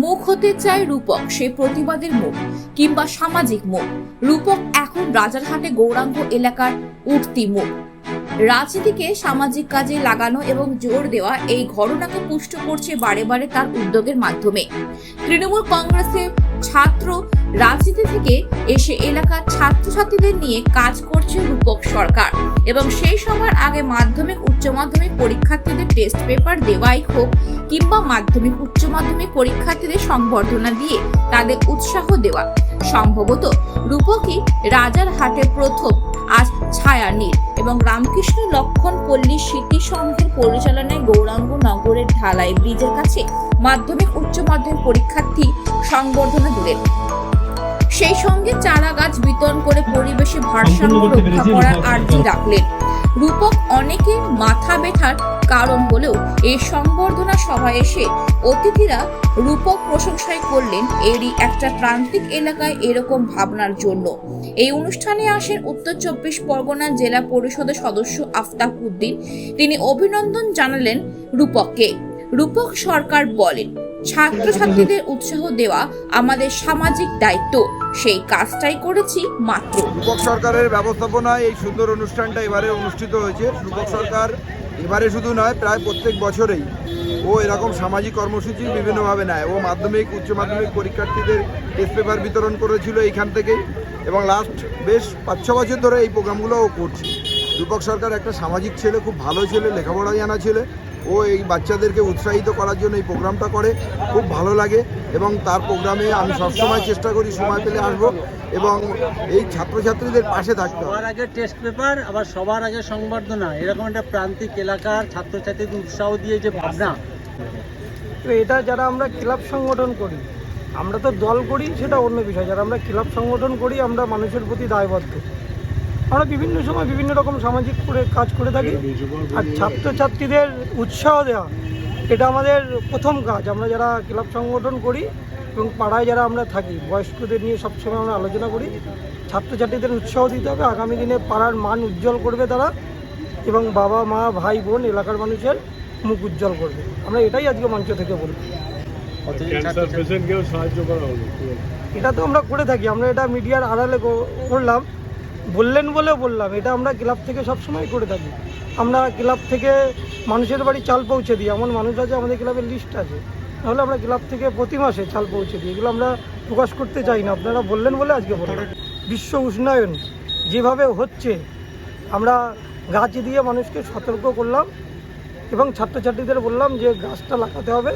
মুখ হতে চায় রূপক, সেই প্রতিবাদের মুখ কিংবা সামাজিক মুখ। রূপক এখন রাজারহাটে গৌরাঙ্গ এলাকার উঠতি মুখ। রাজনীতিকে সামাজিক কাজে লাগানো এবং জোর দেওয়া এই ঘটনাকে পুষ্ট করছে বারে বারে তার উদ্যোগের মাধ্যমে। তৃণমূল কংগ্রেসের ছাত্র রাজনীতি থেকে এসে এলাকার ছাত্রছাত্রীদের নিয়ে কাজ করছে রূপক সরকার এবং সেই সময়ের আগে মাধ্যমিক উচ্চ মাধ্যমিক পরীক্ষার্থীদের টেস্ট পেপার দেওয়াই হোক কিংবা মাধ্যমিক উচ্চ মাধ্যমিক পরীক্ষার্থীদের সংবর্ধনা দিয়ে তাদের উৎসাহ দেওয়া। সম্ভবত রূপকই রাজারহাটের প্রথম আজ ছায়ানীড় এবং রামকৃষ্ণ লক্ষণ পল্লী স্মৃতি সংঘের পরিচালনায় গৌরাঙ্গ নগরের ঢালাই ব্রিজের কাছে মাধ্যমিক উচ্চ মাধ্যমিক পরীক্ষার্থী সংবর্ধনা দিলেন। সেই সঙ্গে চারা গাছ বিতরণ করে পরিবেশে ভারসাম্য রক্ষা করার আর্জি রাখলেন। রূপক অনেকের মাথা ব্যথার কারণ হলেও এই সংবর্ধনা সভায় এসে অতিথিরা রূপক প্রশংসাই করলেন এরই একটা প্রান্তিক এলাকায় এরকম ভাবনার জন্য। এই অনুষ্ঠানে আসেন উত্তর 24 পরগনা জেলা পরিষদের সদস্য আফতাব উদ্দিন। তিনি অভিনন্দন জানালেন রূপককে। রূপক সরকার বলেন, ছাত্রছাত্রীদের উৎসাহ দেওয়া আমাদের সামাজিক দায়িত্ব, সেই কাজটাই করেছি মাত্র। রূপক সরকারের ব্যবস্থাপনায় এই সুন্দর অনুষ্ঠানটা এবারে অনুষ্ঠিত হয়েছে। রূপক সরকার এবারে শুধু নয়, প্রায় প্রত্যেক বছরেই ও এরকম সামাজিক কর্মসূচি বিভিন্নভাবে নেয়। ও মাধ্যমিক উচ্চ মাধ্যমিক পরীক্ষার্থীদের টেস্ট পেপার বিতরণ করেছিল এইখান থেকেই, এবং লাস্ট বেশ 5-6 বছর ধরে এই প্রোগ্রামগুলো ও করছে। রূপক সরকার একটা সামাজিক ছেলে, খুব ভালো ছেলে, লেখাপড়া জানা ছেলে। ও এই বাচ্চাদেরকে উৎসাহিত করার জন্য এই প্রোগ্রামটা করে, খুব ভালো লাগে। এবং তার প্রোগ্রামে আমি সবসময় চেষ্টা করি সময় পেলে আসবো এবং এই ছাত্রছাত্রীদের পাশে থাকতে হবে। সবার আগে টেস্ট পেপার, আবার সবার আগে সংবর্ধনা, এরকম একটা প্রান্তিক এলাকার ছাত্রছাত্রীদের উৎসাহ দিয়ে যে ভাবনা, তো এটা যারা আমরা ক্লাব সংগঠন করি, আমরা তো দল করি সেটা অন্য বিষয়। যারা আমরা ক্লাব সংগঠন করি, আমরা মানুষের প্রতি দায়বদ্ধ। আমরা বিভিন্ন সময় বিভিন্ন রকম সামাজিক কাজ করে থাকি। আর ছাত্রছাত্রীদের উৎসাহ দেওয়া এটা আমাদের প্রথম কাজ। আমরা যারা ক্লাব সংগঠন করি এবং পাড়ায় যারা আমরা থাকি, বয়স্কদের নিয়ে সবসময় আমরা আলোচনা করি। ছাত্রছাত্রীদের উৎসাহ দিতে হবে, আগামী দিনে পাড়ার মান উজ্জ্বল করবে তারা, এবং বাবা মা ভাই বোন এলাকার মানুষের মুখ উজ্জ্বল করবে। আমরা এটাই আজকে মঞ্চ থেকে বলি। এটা তো আমরা করে থাকি, আমরা এটা মিডিয়ার আড়ালে করলাম, বললেন বলে বললাম। এটা আমরা ক্লাব থেকে সবসময় করে থাকি। আমরা ক্লাব থেকে মানুষের বাড়ি চাল পৌঁছে দিই, এমন মানুষ আছে, আমাদের ক্লাবের লিস্ট আছে। তাহলে আমরা ক্লাব থেকে প্রতি মাসে চাল পৌঁছে দিই। এগুলো আমরা প্রকাশ করতে চাই না, আপনারা বললেন বলে আজকে বললাম। বিশ্ব উষ্ণায়ন যেভাবে হচ্ছে, আমরা গাছ দিয়ে মানুষকে সতর্ক করলাম এবং ছাত্রছাত্রীদের বললাম যে গাছটা লাগাতে হবে।